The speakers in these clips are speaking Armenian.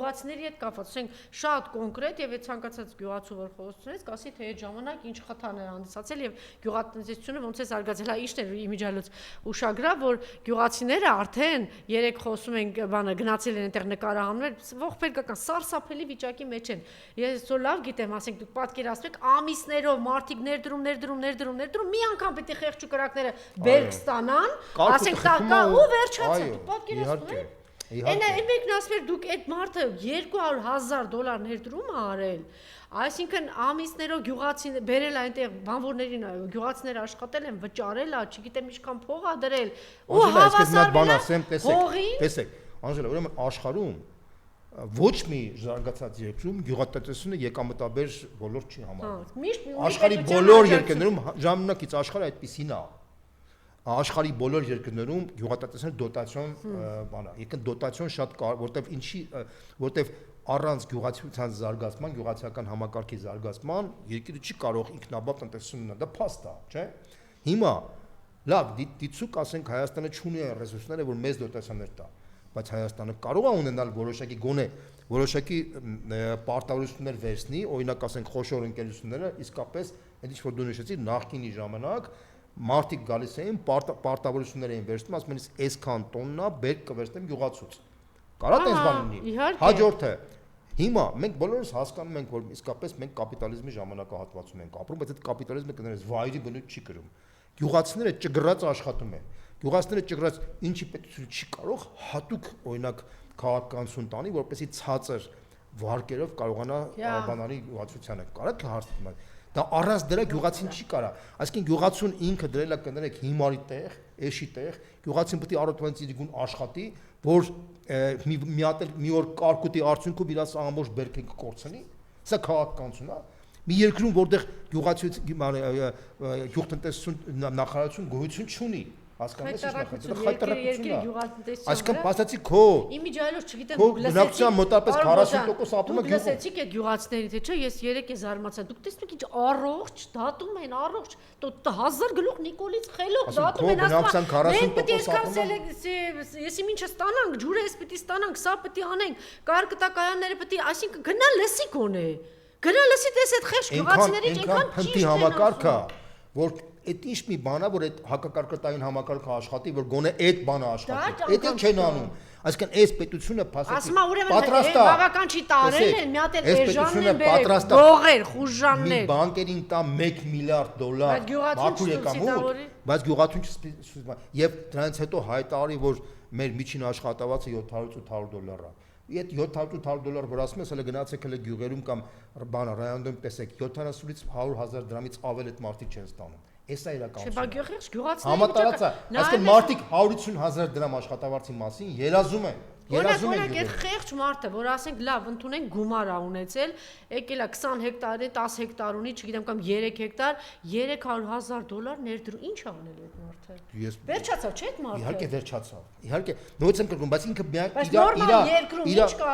գյուղացիների հետ կապված, ասենք շատ կոնկրետ եւ այդ ցանկացած գյուղացու որ խոսությունից կասի թե այդ ժամանակ ինչ խթան էր հանդիսացել եւ գյուղատնտեսությունը ոնց է զարգացել, հա իշն էր իմիջիալոց ուշագրավ, որ գյուղացիները արդեն երեք խոսում են բանը գնացել են այնտեղ նկարահանվել, ողբերգական սարսափելի վիճակի մեջ են։ Ես որ լավ գիտեմ, ասենք դուք պատկերացրեք ամիսներով մարդիկ ներդրում, մի անգամ պետք է խեղճ ու կրակները բերք ստանան, ասենք տակա ու վերջացավ, պատկերացնում եք։ Այն մեկն ասում էր դուք այդ մարդը $200,000 ներդրում ա արել, այսինքն ամիսներով գյուղացին բերել այնտեղ բանվորներին, գյուղացիները աշխատել են, վճարել ա, չգիտեմ ինչքան փող ա դրել ու հավասարվել ա հողին։ Տեսեք, Անժելա, ուրեմն աշխարհում ոչ մի զարգացած երկրում գյուղատնտեսությունը եկամտաբեր ոլորտ չի համարվում։ Աշխարհի բոլոր երկրներում ժամանակից աշխարհը այդպեսին է։ Աշխարհի բոլոր երկրներում գյուղատնտեսությունը դոտացիոն բան է, եկան դոտացիոն շատ որտեվ առանց գյուղացիության զարգացման, գյուղացիական համակարգի զարգացման երկիրը չի կարող ինքնաբավ տնտեսություն ունենալ, դա փաստ է, չէ՞։ Հիմա լավ, դիցուկ ասենք Հայաստանը չունի այն ռեսուրսները, որ մեծ դոտացիաներ տա, բայց Հայաստանը կարող է ունենալ որոշակի գոնե որոշակի պարտավորություններ վերցնի, օրինակ ասենք խոշոր ընկերությունները իսկապես այդ ինչ որ դու նշեցիր նախկինի ժամանակ մարդիկ գալիս էին պարտավորություններ էին վերցնում, ասում են այսքան տոննա բերք կվերցնեմ գյուղացուց։ Կարա տես բան ունի։ Հաջորդը հիմա մենք բոլորս հասկանում ենք, որ իսկապես մենք կապիտալիզմի ժամանակահատվածում ենք ապրում, բայց այդ կապիտալիզմը կներես վայրի բնույթ չի կրում։ Գյուղացիները ճգռած աշխատում են։ Գյուղացիները ճգռած ինչի պետությունը չի կարող հատուկ օրինակ քաղաքականություն տանի, որպեսզի ցածր վարկերով կարողանա բանալի գյուղացիությանը։ Կարա հարցնում են։ Դա առանց դրա գյուղացին չի կարա։ Այսինքն գյուղացուն ինքը դրել է կներեք հիմարի տեղ, էշի տեղ, գյուղացին պետք է առօրյա իրգուն աշխատի, որ մի օր կարկուտի արդյունքում իր ամբողջ բերքը կկորցնի։ Սա քաղաքականություն է։ Մի երկրում, որտեղ գյուղատնտեսություն նախարարություն գոյություն չունի, հասկանում եք այսինքն passaci քո իմիջիալոց չգիտեմ դուք լսեցիք մոտավորապես 40% ապրում եք լսեցիք այդ գյուղացիների թե չէ ես երեք է զարմացա դուք տեսնեք ինչ առողջ դատում են առողջ 1000 գլուխ նիկոլից խելոք դատում են ասում մենք պետք է այսքան եսի ինչը ստանանք ջուրը էս պետք է ստանանք սա պետք է անենք կարկտակայանները պետք է այսինքն գնա լսի գոնե գնա լսի տես այդ խեղճ գյուղացիների ինչքան ճիշտ համակարգա որ այդ ինչ մի բան է որ այդ հակակարկտային համակարգը աշխատի որ գոնե այդ բանը աշխատի դա չեն անում այսինքն այս պետությունը փաստացի պատրաստ է բավական չի տարել են մի հատ էլ էժանն են բերել գողեր խուժաններ մի բանկերին տա $1 միլիարդ բաքու եկամուտ բայց գյուղացուն եւ դրանից հետո հայտարարի որ մեր միջին աշխատավարձը $700-800 է Այդ $700-800 որ ասում ես, հələ գնացեք հələ գյուղերում կամ բանը ռայոնում տեսեք 70-ից 100,000 դրամից ավել այդ մարդիկ չեն ստանում։ Էս է իրականությունը։ Համատարած է, այսինքն մարդիկ 150,000 դրամ աշխատավարձի մասին երազում են։ Օրինակ այդ խեղճ մարդը, որ ասենք լավ, ընդունենք գումար ա ունեցել, եկել է 20 հեկտարի, 10 հեկտար ունի, չգիտեմ կամ 3 հեկտար, $300,000 ներդրում, ինչ ա անել այդ մարդը։ Վերջացավ, չէ՞ այդ մարդը։ Իհարկե վերջացավ։ Իհարկե, նույնիսկ եմ կրկնում, բայց ինքը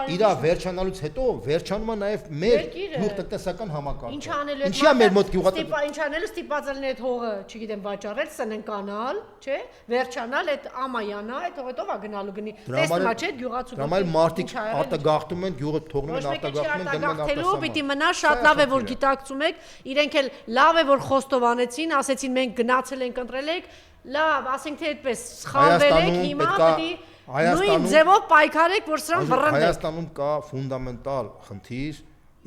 իր վերջանալուց հետո վերջանում է նաև մեր գյուղատնտեսական համակարգը։ Ինչ անելու է։ Ինչի է մեր մոտ գյուղատնտեսական։ Ինչ անելու ստիպածելն այդ հողը, չգիտեմ, վաճառել, սննկանալ, չէ՞, վերջանալ այդ ամայանա, այդ հողով է գնալու գնի։ Տեսնում ա, չէ՞ Դրամալ մարդիկ արտագաղթում են, գյուղը թողնում են արտագաղթում են, գնում են արտասահման։ Պիտի մնա, շատ լավ է որ գիտակցում եք, իրենք էլ լավ է որ խոստովանեցին, ասեցին մենք գնացել ենք ընտրել ենք, լավ, ասենք թե այդպես սխալվել եք, հիմա պետք է նույն ձևով պայքարեք, որ սրան վռնդեք։ Հայաստանում կա ֆունդամենտալ խնդիր,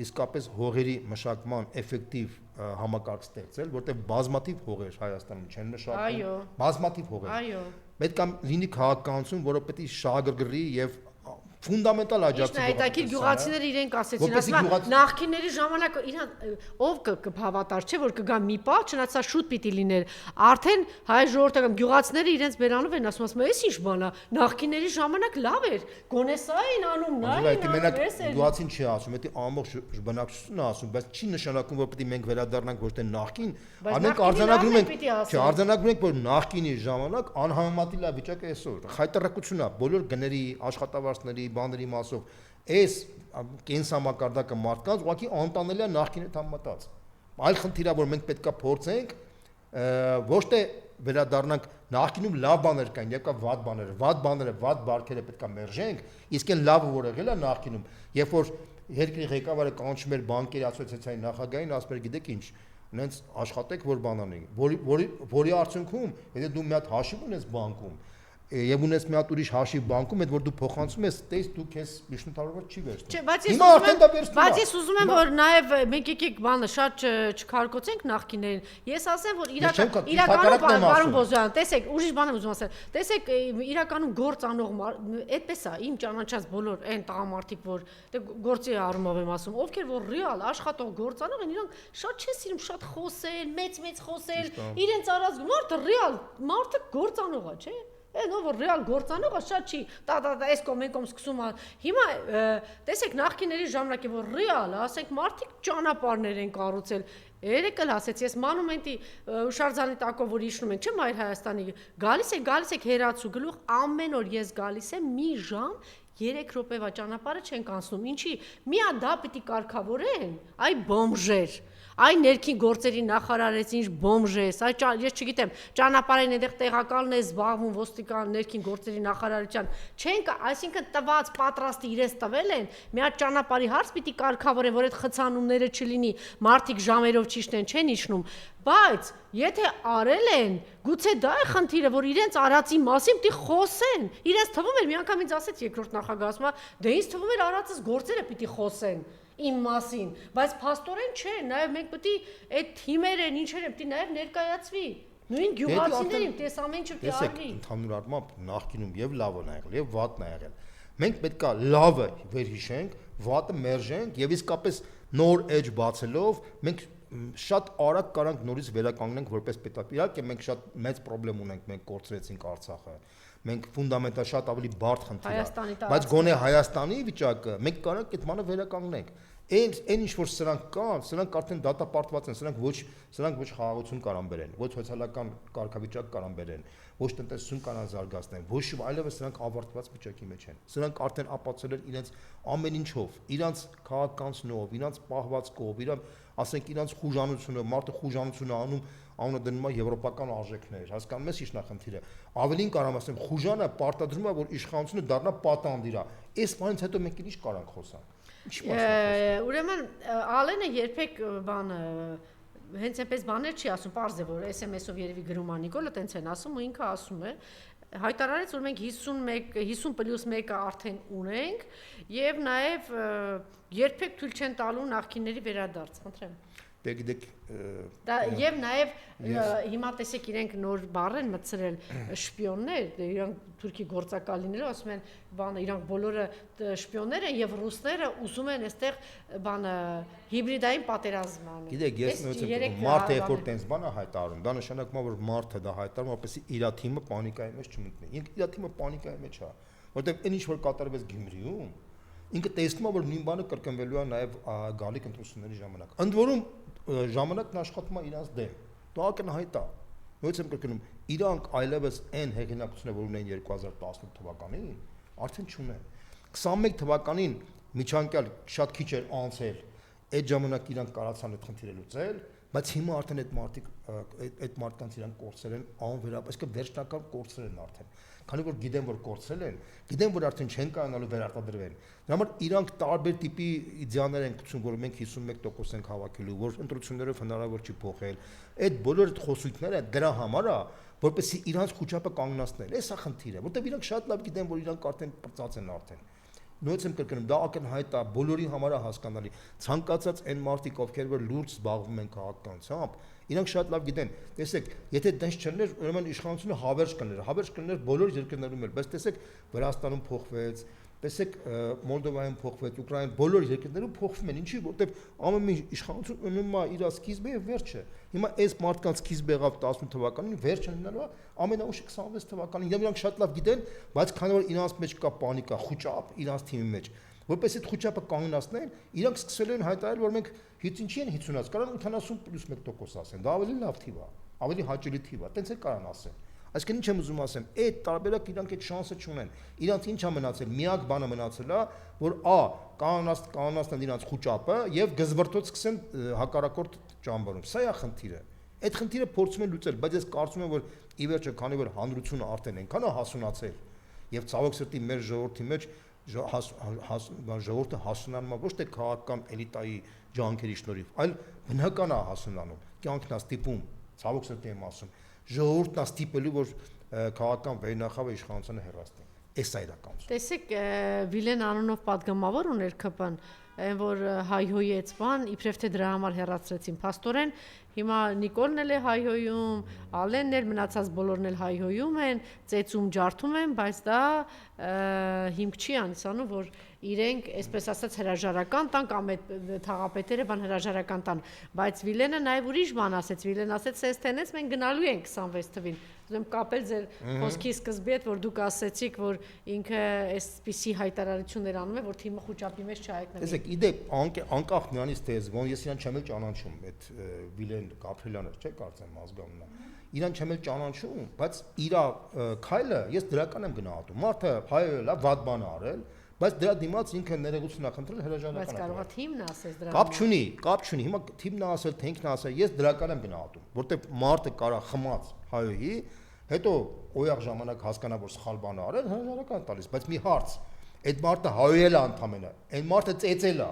իսկապես հողերի մշակման էֆեկտիվ համակարգ ստեղծել, որտեղ բազմաթիվ հողեր Հայաստանում չեն մշակվում, բազմաթիվ հողեր։ Այո։ Պետք է լինի քաղաքականություն, որը պետք է շահագրգռի եւ ֆունդամենտալ աջակցի հետաքրքիր գյուղացիները իրենք ասեցին, ասում են նախկինների ժամանակ իրան ով կհավատար, չէ՞ որ կգա մի պահ, չնայած սա շուտ պիտի լիներ։ Արդեն հայ ժողովուրդը կամ գյուղացիները իրենց բերանով են ասում, էս ինչ բան է, նախկինների ժամանակ լավ էր, գոնե սա էին անում, նա էին անում, էս էր։ Գյուղացին չի ասում, դա ամբողջ բնակչությունն է ասում, բայց չի նշանակում, որ պետք է մենք վերադառնանք ոչ թե նախկին, մենք արձանագրում ենք, չէ, արձանագրում ենք, որ նախկինի ժամանակ անհամեմատելի է վիճակը այսօր։ Խայտարակությունն է բոլոր գների, աշխատավարձների բաների մասով այս կենսամակարդակը մարդկանց ուղղակի անտանելի է նախկին հետ համեմատած։ Այլ խնդիր է որ մենք պետքա փորձենք ոչ թե վերադառնանք նախկինում լավ բաներ կային, եկա վատ բաները, վատ բարքերը պետք է մերժենք, իսկ այն լավը որ եղել է նախկինում, երբ որ երկրի ղեկավարը կանչում էր բանկերի ասոցիացիայի նախագահին, ասում էր գիտեք ինչ, նենց աշխատեք որ բան անենք, որի արդյունքում, եթե դու մի հատ հաշիվ ունես բանկում, եւ ունես մի հատ ուրիշ հաշիվ բանկում, այդ որ դու փոխանցում ես, տես դու քեզ միջնորդարով չի վերցնում։ Հիմա արդեն դա վերցնում։ Բայց ես ուզում եմ որ նաեւ մենք եկեք բանը շատ չքարկոցենք նախկիներին։ Ես ասեմ որ իրականում պարոն Բոզյան, տեսեք, ուրիշ բան եմ ուզում ասել։ Տեսեք, իրականում գործ անող այդպես է, իմ ճանաչած բոլոր այն տղամարդիկ, որ դե գործի առումով եմ ասում, ովքեր որ ռեալ աշխատող գործանող են, իրանք շատ չեն սիրում շատ խոսել, մեծ խոսել, իրենց արած մարդը ռեալ, մարդը գործանող է, չէ՞։ Այն ով ռեալ գործանողը շատ չի այս կոմենկոմ սկսում է հիմա տեսեք նախկիների ժամանակի որ ռեալ ասենք մարդիկ ճանապարհներ են կառուցել երեք էլ ասեցի ես մանումենտի հուշարձանի տակով որ իջնում ենք չէ Մայր Հայաստանի գալիս եք հերացու գլուխ ամեն օր ես գալիս եմ մի ժամ 3 րոպեվա ճանապարհը չենք անցնում ինչի միա դա պիտի կարգավորեն այ բոմժեր Այ ներքին գործերի նախարարեց ինչ բոմժ է, այ ես չգիտեմ, ճանապարհին այնտեղ տեղակալն է զբաղվում ոստիկան ներքին գործերի նախարարության, չեն, այսինքն տված պատրաստի իրենց տվել են, մի հատ ճանապարհի հարց պիտի կարգավորեն, որ այդ խցանումները չլինի, մարդիկ ժամերով ճիշտ են, չեն իջնում, բայց եթե արել են, գուցե դա է խնդիրը, որ իրենց արածի մասին պիտի խոսեն, իրենց թվում էր մի անգամ ինձ ասեց երկրորդ նախագահը, ասում է, դե ինձ թվում էր արածս գործերը պիտի խոսեն իմ մասին, բայց փաստորեն չէ, նաև մենք պետք է այդ թիմեր են, ինչեր են, պետք է նաև ներկայացվի։ Նույն գյուղացիներին տես ամեն ինչ պետք է արվի։ Ընդհանուր առմամբ նախկինում եւ լավն ա եղել, եւ վատն ա եղել։ Մենք պետք է լավը վերհիշենք, վատը մերժենք եւ իսկապես նոր էջ բացելով մենք շատ արագ կարանք նորից վերականգնենք որպես պետական։ Իհարկե մենք շատ մեծ խնդրեմ ունենք, մենք կորցրեցինք Արցախը։ Մենք ֆունդամենտալ շատ ավելի բարդ խնդիր է, բայց գոնե Հայաստանի վիճակը մենք կարանք այդ մանը վերականգնենք։ Այն ինչ որ սրանք կան, սրանք արդեն դատապարտված են, սրանք ոչ խաղաղություն կարան բերեն, ոչ սոցիալական կարգավիճակ կարան բերեն, ոչ տնտեսություն կարան զարգացնեն, ոչ այլևս սրանք ավարտված վիճակի մեջ են։ Սրանք արդեն ապացուցել են իրենց ամեն ինչով, իրենց քաղաքականությունով, իրենց պահվածքով, ասենք իրենց խուժանությունով, մարդը խուժանություն անում անունը դնում է եվրոպական արժեքներ, հասկանում ես ի՞նչն է խնդիրը։ Ավելին կարամ ասեմ, խուժանը պարտադրում է, որ իշխանությունը դառնա պատանդիր է։ Այս բանից հետո մենք ինչ կարանք խոսանք։ Ուրեմն Ալենը երբեք բանը հենց այնպես բաներ չի ասում, պարզ է որ SMS-ով երևի գրում է Նիկոլը, տենց են ասում ու ինքը ասում է հայտարարեց որ մենք 50+1-ը արդեն ունենք եւ նաեւ երբեք թույլ չեն տալու նախկինների վերադարձ, խնդրեմ։ Դե գիտեք դա եւ նաեւ հիմա տեսեք իրենք նոր բառ են մտցրել շպիոններ, իրանք թուրքի գործակալիները ասում են բանը իրանք բոլորը շպիոններ են եւ ռուսները ուզում են այստեղ բանը հիբրիդային պատերազմ անել։ Գիտեք ես նույնիսկ մարդը երբ որ տենց բան է հայտարարում, դա նշանակում է որ մարդը դա հայտարարում որպեսզի իր թիմը պանիկայի մեջ չմտնի։ Ինքը իր թիմը պանիկայի մեջ է, որտեղ այն ինչ որ կատարվեց Գյումրիում, ինքը տեսնում է որ նույն բանը կրկնվելու է նաեւ գալիք ընտրությունների ժամանակ։ Ընդ որում ժամանակն աշխատում է իրանց դեմ։ Դա ակնհայտ է։ Նույնիսկ եմ կրկնում, իրանք այլևս այն հեղինակությունը, որ ունեն 2018 թվականին, արդեն չունեն։ 21 թվականին միջանկյալ շատ քիչ էր անցել, այդ ժամանակ իրանք կարացան այդ խնդիրը լուծել, բայց հիմա արդեն այդ մարդկանց իրանք կորցրել են անվերապահ, այսինքն վերջնական կորցրել են արդեն։ Քանի որ գիտեն որ կորցրել են, գիտեն որ արդեն չեն կարողանալու վերարտադրվել։ Դրա համար իրանք տարբեր տիպի իդեալներ են գցում, որ մենք 51% ենք հավաքելու, որ ընտրություններով հնարավոր չի փոխել։ Այդ բոլոր խոսույթները դրա համար է, որպեսզի իրանք խոչապը կանգնացնել։ Էսա խնդիրը, որտեղ իրանք շատ լավ գիտեն, որ իրանք արդեն պրծած են արդեն։ Նույնիսկ եմ կրկնում, դա ակնհայտ է, բոլորի համար է հասկանալի։ Ցանկացած այն մարդիկ, ովքեր որ լուրջ զբաղվում են քաղաքականությամբ, իրանք շատ լավ գիտեն։ Տեսեք, եթե դες չլներ, ուրեմն իշխանությունը հավերժ կներ բոլոր երկրներում էլ, բայց տեսեք, Վրաստանում փոխվեց, տեսեք Մոլդովայում փոխվեց, Ուկրաինայում բոլոր երկրներում փոխվում են, ինչի, որտեղ ամեն մի իշխանություն ունում է իր սկիզբը եւ վերջը։ Հիմա այս մարդկանց սկիզբը եղավ 18 թվականին, վերջը լինելու է ամենաուշը 26 թվականին։ Եվ իրանք շատ լավ գիտեն, բայց քանի որ իրանց մեջ կա պանիկա, խոճապ իրանց թիմի մեջ, որպես այդ խոճապը կանգնացնեն, իրանք սկսել են հայտարարել, որ մենք ինչի են 50-ած, կարան 80+1% ասեն, դա ավելի լավ թիվ է, ավելի հաճելի թիվ է, տենց է կարան ասեն։ Այսինքն ինչ եմ ուզում ասեմ, այդ տարբերակ իրանք այդ շանսը չունեն։ Իրանք ինչ է մնացել, միակ բանը մնացել է, որ կանոնացնեն իրանք խոճապը եւ գզվրտոց սկսեն հակառակորդ ճամբարում։ Սա է խնդիրը։ Այդ խնդիրը փորձում են լուծել, բայց ես կարծում եմ, որ ի վերջո, քանի որ հանրությունը արդեն այնքան է հասունացել, եւ ցավոք սրտի մեր ժողովրդի մեջ ժողովուրդը հասունանում է ոչ թե քաղաքական էլիտայի ջանքերի շնորհիվ, այլ բնական է հասունանում, կյանքն է ստիպում, ցավոք սրտի եմ ասում, ժողովուրդն է ստիպելու, որ քաղաքական վերնախավը իշխանությունը հեռացնի։ Էս է իրականությունը։ Տեսեք, Վիլեն անունով падգամավոր ուներ ԿՊ-ն, այն որ հայհոյեց բան, իբրև թե դրա համար հեռացրեցին փաստորեն, հիմա Նիկոլն էլ է հայհոյում, Ալենն էլ, մնացած բոլորն էլ հայհոյում են, ծեծում ջարդում են, բայց դա հիմք չի անցանում, որ իրենք, այսպես ասած, հրաժարական տան կամ այդ թաղապետերը բան հրաժարական տան, բայց Վիլենը նաև ուրիշ բան ասեց, Վիլեն ասեց, «Սենց տենից մենք գնալու ենք 26 թվին»։ Ուզում կապել ձեր խոսքի սկզբի հետ, որ դուք ասեցիք, որ ինքը այսպիսի հայտարարություններ անում է, որ թիմը խոճապի մեջ չհայտնվի։ Տեսեք, իդեպ անկախ նրանից թե ոնց ես իրան չեմ էլ ճանաչում, այդ Վիլեն Գաբրիելյանը, չէ՞, կարծեմ ազգանունն է։ Իրան չեմ էլ ճանաչում, բայց իր քայլը ես դրական եմ գնահատում։ Մարդը հայել է, վատ բան արել, բայց դրա դիմաց ինքը ներողություն է խնդրել հրաժարական։ Բայց կարող է թիմն ասես դրա։ Կապ չունի, հիմա թիմն է ասել, թե ինքն է ասել, ես դրական եմ գնահատում, որտեղ մարդը կարա խմած հայոյի, հետո օյախ ժամանակ հասկանա, որ սխալ բան արել, հրաժարական տալիս, բայց մի հարց, այդ մարդը հայոյել է ընդամենը, այն մարդը ծեծել է։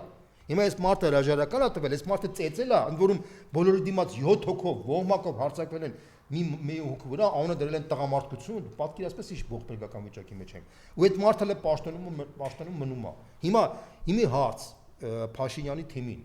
Հիմա այս մարդը հրաժարական է տվել, այս մարդը ծեծել է, ընդ որում բոլորի դիմաց 7 հոգով, ոհմակով հարձակվել են մի հոգու վրա, անունը դրել են տղամարդկություն, պատկերացնես ինչ ողբերգական վիճակի մեջ ենք։ Ու այդ մարդը էլ պաշտոնում մնում է։ Հիմա հարց Փաշինյանի թիմին։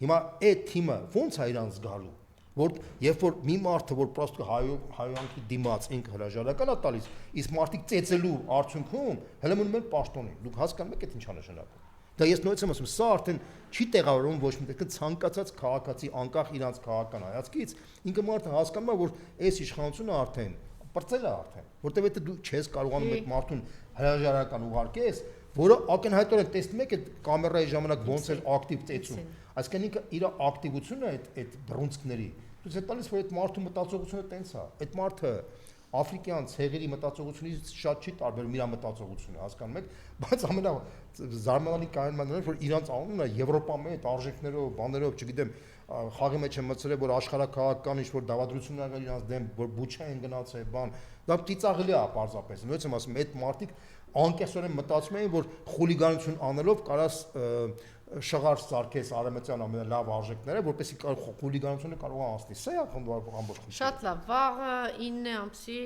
Հիմա այդ թիմը ո՞նց է իրան զգալու, որ երբ որ մի մարդը, որ պրոստը հայոյանքի դիմաց ինքը հրաժարական է տալիս, իսկ մարդիկ ծեծելու արդյունքում հələ մնում են պաշտոնին։ Դուք հասկանում եք այդ ինչ է նշանակում։ Դա ես նույնպես եմ ասում, սա արդեն չի տեղավորվում ոչ մի տեղ, ցանկացած քաղաքացի անկախ իրանց քաղաքական հայացքից, ինքը մարդը հասկանում է, որ այս իշխանությունը արդեն պրծել է արդեն, որտեղ եթե դու չես կարողանում այդ մարդուն հրաժարական ուղարկես, որը ակնհայտորեն տեսնում եք այդ կամերայի ժամանակ ոնց էր ակտիվ ծեծում, այսինքն ինքը իր ակտիվությունը այդ բռունցքների ցույց է տալիս, որ այդ մարդու մտածողությունը տենց է, այդ մարդը աֆրիկյան ցեղերի մտածողությունից շատ չի տարբերում իր մտածողությունը, հասկանում եք, բայց ամենազարմանալի կայացումն է, որ իրանց անունը Եվրոպա մեջ արժեքներով, բաներով, չգիտեմ, խաղի մեջ են մտցրել, որ աշխարհակահաղական ինչ-որ դավադրություններ կան իրանց դեմ, որ բուչա են գնացել, բան, դա ծիծաղելի է պարզապես։ Նույնպես եմ ասում, այդ մարդիկ անկեսորեն մտածում էին, որ խուլիգանություն անելով կարաս շղար սարքես արեմտյան ամենալավ արժեքները, որպեսզի խուլիգանությունը կարող է անցնի։ Սա է ամբողջ խնդիրը։ Շատ լավ, վաղը 9 ամսի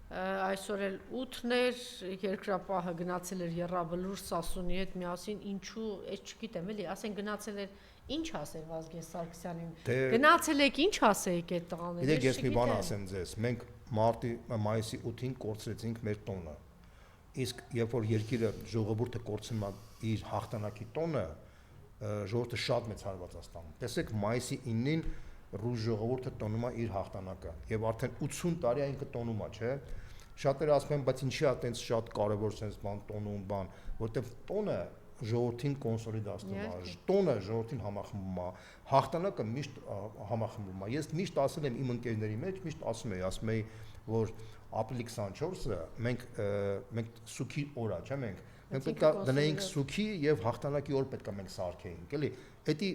այսօր էլ 8-ներ երկրապահը գնացել էր Եռաբլուր Սասունի հետ միասին, ինչու, ես չգիտեմ, էլի, ասեն գնացել էր, ինչ ասել Վազգեն Սարգսյանին։ Գնացել եք, ինչ ասեիք այդ տղաներին։ Գիտեք, ես մի բան ասեմ ձեզ, մենք մայիսի 8-ին կորցրեցինք մեր տոնը։ Իսկ երբ որ երկիրը ժողովուրդը կորցնում է իր հաղթանակի տոնը, ժողովուրդը շատ մեծ հարված է ստանում։ Տեսեք, մայիսի 9-ին ռուս ժողովուրդը տոնում է իր հաղթանակը եւ արդեն 80 տարի է ինքը տոնում է, չէ՞։ Շատերը ասում են, բայց ինչի է այտենց շատ կարեւոր sense բան տոնում բան, որտեվ տոնը ժողովրդին կոնսոլիդացնում է, տոնը ժողովրդին համախմբում է, հաղթանակը միշտ համախմբում է։ Ես միշտ ասել եմ իմ ընկերների մեջ, միշտ ասում եի, որ ապրիլի 24-ը մենք սուքի օր է, չէ՞, մենք պետք է դնեինք սուքի եւ հաղթանակի օր պետք է մենք սարքեինք, էլի։ Էդի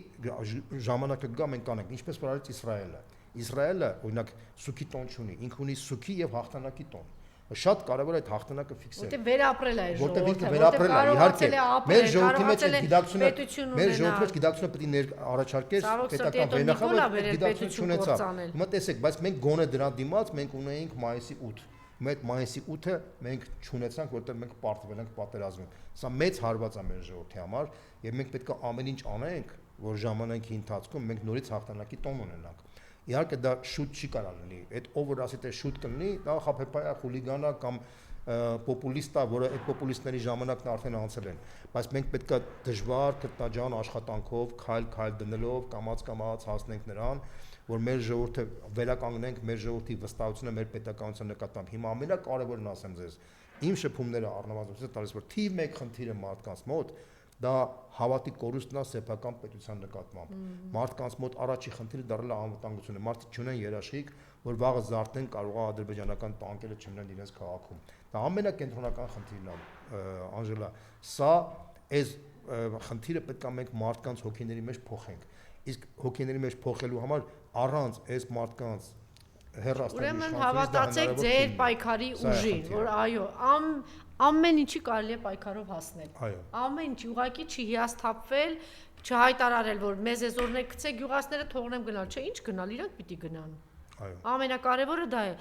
ժամանակը գա մենք կանենք, ինչպես որ արեց Իսրայելը։ Իսրայելը օրինակ սուքի տոն չունի, ինքը ունի սուքի եւ հաղթանակի տոն։ Շատ կարևոր է այդ հաղթանակը ֆիքսել։ Որտեղ վերապրել է ժողովուրդը, որտեղ վերապրել է, իհարկե։ Մեր ժողովրդի մեջ գիտակցությունը պետք է առաջարկեր պետական վերնախավը գիտակցություն ունեցավ։ Հիմա տեսեք, բայց մենք գոնե դրա դիմաց մենք ունեինք մայիսի 8։ Մեր մայիսի 8-ը մենք չունեցանք, որտեղ մենք պարտվել ենք պատերազմին։ Սա մեծ հարված է մեր ժողովրդի համար, եւ մենք պետք է ամեն ինչ անենք, որ ժամանակի ընթացքում մենք նորից հաղթանակի տոն ունենանք։ Իհարկե դա շուտ չի կարող լինի։ Այդ ով որ ասի թե շուտ կլինի, դա խափեփայա խուլիգանա կամ պոպուլիստա, որը այդ պոպուլիստների ժամանակն արդեն անցել են։ Բայց մենք պետք է դժվար կրտնաջան աշխատանքով, քայլ դնելով, կամաց հասնենք նրան, որ մեր ժողովուրդը վերականգնենք մեր ժողովրդի վստահությունը մեր պետականության նկատմամբ։ Հիմա ամենակարևորն ասեմ ձեզ, իմ շփումները առնվազն տալիս որ թիվ 1 խնդիրը մարդկանց մոտ դա հավատի կորուստն է սեփական պետության նկատմամբ։ Մարդկանց մոտ առաջի խնդիրը դառել է անվտանգությունը։ Մարդիկ չունեն երաշխիք, որ վաղը զարթեն կարող է ադրբեջանական տանկերը չմնան իրենց քաղաքում։ Դա ամենակենտրոնական խնդիրն է, Անժելա։ Սա այս խնդիրը պետք է մենք մարդկանց հոգիների մեջ փոխենք։ Իսկ հոգիների մեջ փոխելու համար առանց այս մարդկանց հերաստանի ուրեմն հավատացեք ձեր պայքարի ուժին, որ այո, ամեն ինչի կարելի է պայքարով հասնել։ Ամեն ինչ ուղղակի չի հիասթափվել, չհայտարարել, որ մեզ էզորներ գցե գյուղացիները թողնեմ գնալ, չէ, ինչ գնալ, իրանք պիտի գնան։ Ամենակարևորը դա է։